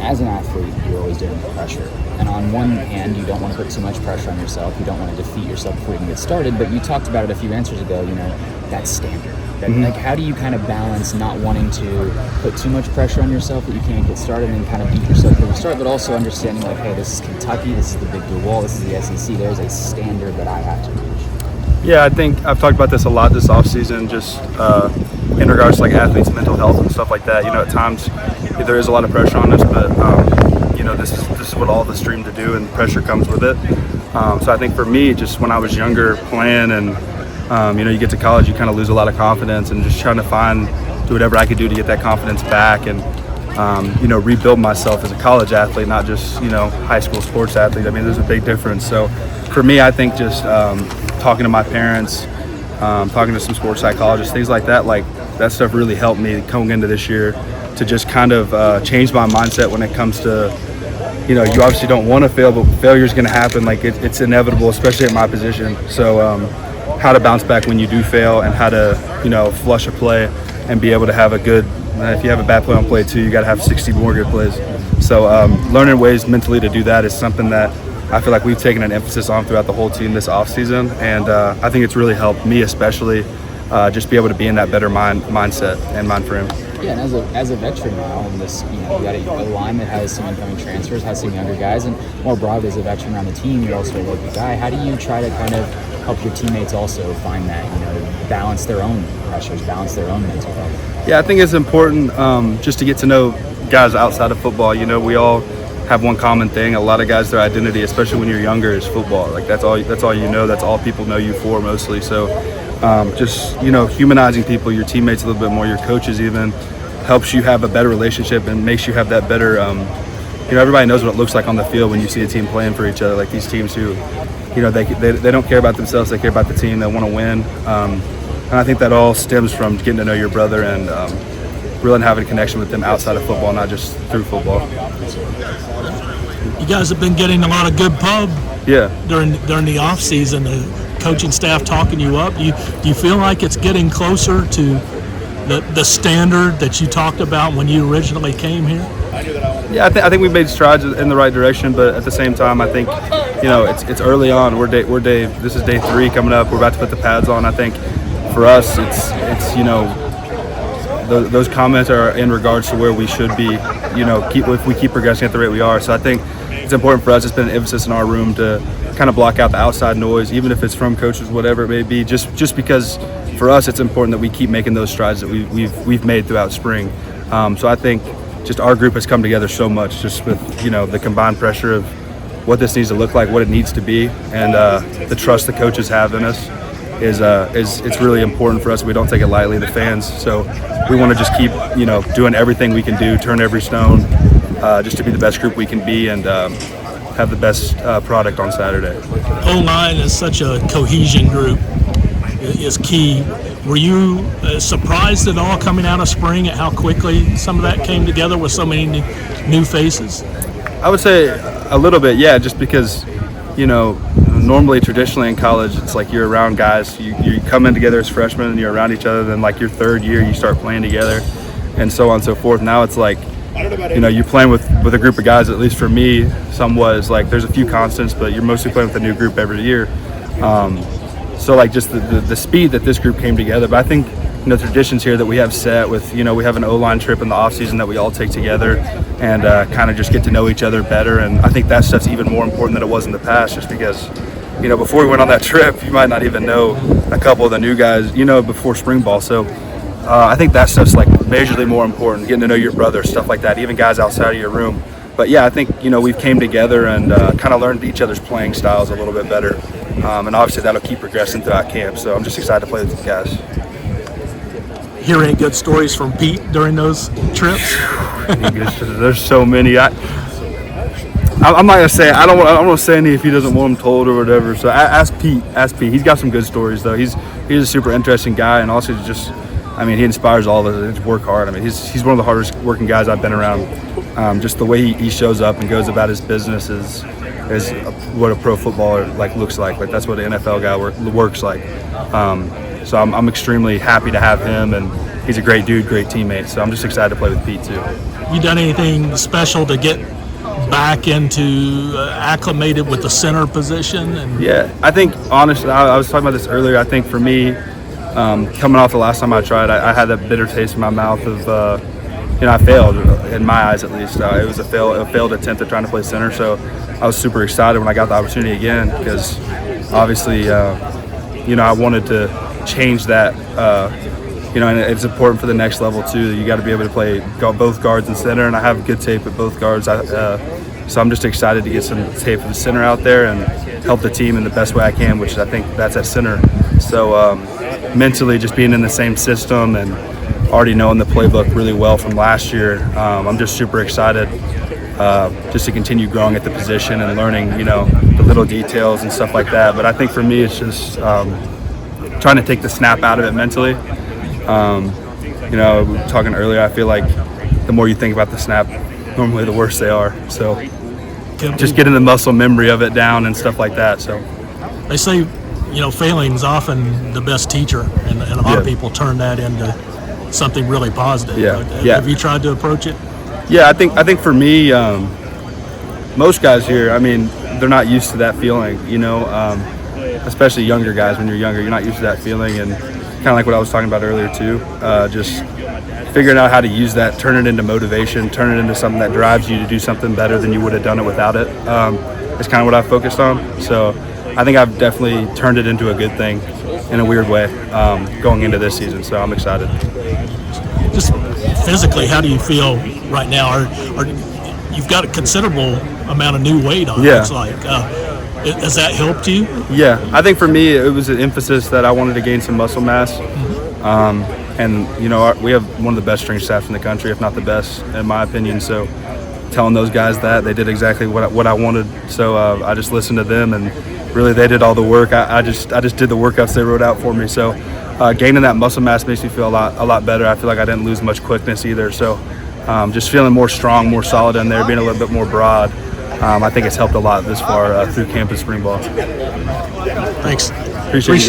as an athlete, you're always dealing with pressure. And on one hand, you don't want to put too much pressure on yourself. You don't want to defeat yourself before you can get started. But you talked about it a few answers ago, that's standard. Like, how do you kind of balance not wanting to put too much pressure on yourself that you can't get started and kind of beat yourself before you start, but also understanding, like, hey, this is Kentucky, this is the Big Blue Wall, this is the SEC. There's a standard that I have to reach. Yeah, I think I've talked about this a lot this offseason, just in regards to like athletes' mental health and stuff like that. At times there is a lot of pressure on us, but this is what all of us dream to do, and pressure comes with it. So I think for me, just when I was younger playing, and you get to college, you kind of lose a lot of confidence, and just trying to do whatever I could do to get that confidence back, and rebuild myself as a college athlete, not just high school sports athlete. I mean, there's a big difference. So for me, I think just talking to my parents, talking to some sports psychologists, things like that stuff really helped me coming into this year to just kind of change my mindset when it comes to, you obviously don't want to fail, but failure is going to happen. Like it's inevitable, especially at my position. So how to bounce back when you do fail, and how to, flush a play and be able to have a good, if you have a bad play on play too, you got to have 60 more good plays. So learning ways mentally to do that is something that I feel like we've taken an emphasis on throughout the whole team this offseason, and I think it's really helped me especially just be able to be in that better mindset and mind frame. Yeah, and as a veteran now, and this, you got a line that has some incoming transfers, has some younger guys, and more broadly as a veteran around the team, you're also a local guy. How do you try to kind of help your teammates also find that, balance their own pressures, balance their own mental health? Yeah, I think it's important just to get to know guys outside of football. We all have one common thing. A lot of guys, their identity, especially when you're younger, is football. Like that's all that's all people know you for mostly. So just humanizing people, your teammates a little bit more, your coaches even, helps you have a better relationship and makes you have that better everybody knows what it looks like on the field when you see a team playing for each other. Like these teams who they don't care about themselves, they care about the team, they want to win, and I think that all stems from getting to know your brother and really having a connection with them outside of football, not just through football. You guys have been getting a lot of good pub during the off season. The coaching staff talking you up. Do you feel like it's getting closer to the standard that you talked about when you originally came here? Yeah, I think we've made strides in the right direction, but at the same time, I think it's early on. This is day 3 coming up. We're about to put the pads on. I think for us, it's those comments are in regards to where we should be. If we keep progressing at the rate we are. So I think it's important for us. It's been an emphasis in our room to kind of block out the outside noise, even if it's from coaches, whatever it may be. Just because for us, it's important that we keep making those strides that we've made throughout spring. So I think just our group has come together so much, just with the combined pressure of what this needs to look like, what it needs to be, and the trust the coaches have in us is it's really important for us. We don't take it lightly, the fans. So we want to just keep doing everything we can do, turn every stone, just to be the best group we can be and have the best product on Saturday. O-line is such a cohesion group, is key. Were you surprised at all coming out of spring at how quickly some of that came together with so many new faces? I would say a little bit, yeah, just because, normally traditionally in college, it's like you're around guys, you come in together as freshmen and you're around each other, then like your third year you start playing together and so on and so forth. Now it's like, you're playing with a group of guys, at least for me, somewhat is like there's a few constants, but you're mostly playing with a new group every year. So like just the speed that this group came together. But I think traditions here that we have set with we have an O-line trip in the off season that we all take together and kind of just get to know each other better. And I think that stuff's even more important than it was in the past, just because before we went on that trip, you might not even know a couple of the new guys before spring ball. So I think that stuff's like majorly more important, getting to know your brother, stuff like that, even guys outside of your room. But yeah, I think we've came together and kind of learned each other's playing styles a little bit better, and obviously that'll keep progressing throughout camp. So I'm just excited to play with these guys. Hear any good stories from Pete during those trips? There's so many. I'm not gonna say I don't want to say any if he doesn't want them told or whatever. So ask Pete. He's got some good stories though. He's a super interesting guy, and also just he inspires all of us to work hard. He's one of the hardest working guys I've been around. Just the way he shows up and goes about his business is what a pro footballer looks like. Like that's what an NFL guy works like. So I'm extremely happy to have him and he's a great dude, great teammate. So I'm just excited to play with Pete too. You done anything special to get back into acclimated with the center position? And yeah, I think honestly, I was talking about this earlier. I think for me, coming off the last time I tried, I had that bitter taste in my mouth of I failed, in my eyes at least. It was a failed attempt at trying to play center, so I was super excited when I got the opportunity again because obviously, I wanted to change that, and it's important for the next level too. You got to be able to play both guards and center, and I have good tape at both guards. So I'm just excited to get some tape of the center out there and help the team in the best way I can, which I think that's at center. So mentally, just being in the same system and already knowing the playbook really well from last year, I'm just super excited just to continue growing at the position and learning, the little details and stuff like that. But I think for me, it's just trying to take the snap out of it mentally. We were talking earlier, I feel like the more you think about the snap, normally the worse they are. So just getting the muscle memory of it down and stuff like that. So they say, failing's often the best teacher, and a lot of people turn that into something really positive. Have you tried to approach it? Yeah, I think for me, most guys here, they're not used to that feeling, especially younger guys. When you're younger, you're not used to that feeling, and kind of like what I was talking about earlier too, just figuring out how to use that, turn it into motivation, turn it into something that drives you to do something better than you would have done it without it. It's kind of what I've focused on. So I think I've definitely turned it into a good thing in a weird way going into this season. So I'm excited. Just physically, how do you feel right now? You've got a considerable amount of new weight on. Yeah. It's like, has that helped you? Yeah, I think for me it was an emphasis that I wanted to gain some muscle mass. And we have one of the best strength staffs in the country, if not the best, in my opinion. So telling those guys that, they did exactly what I wanted. So I just listened to them, and really they did all the work. I just did the workouts they wrote out for me. So gaining that muscle mass makes me feel a lot better. I feel like I didn't lose much quickness either. So just feeling more strong, more solid in there, being a little bit more broad. I think it's helped a lot this far through camp and spring ball. Thanks. Appreciate it.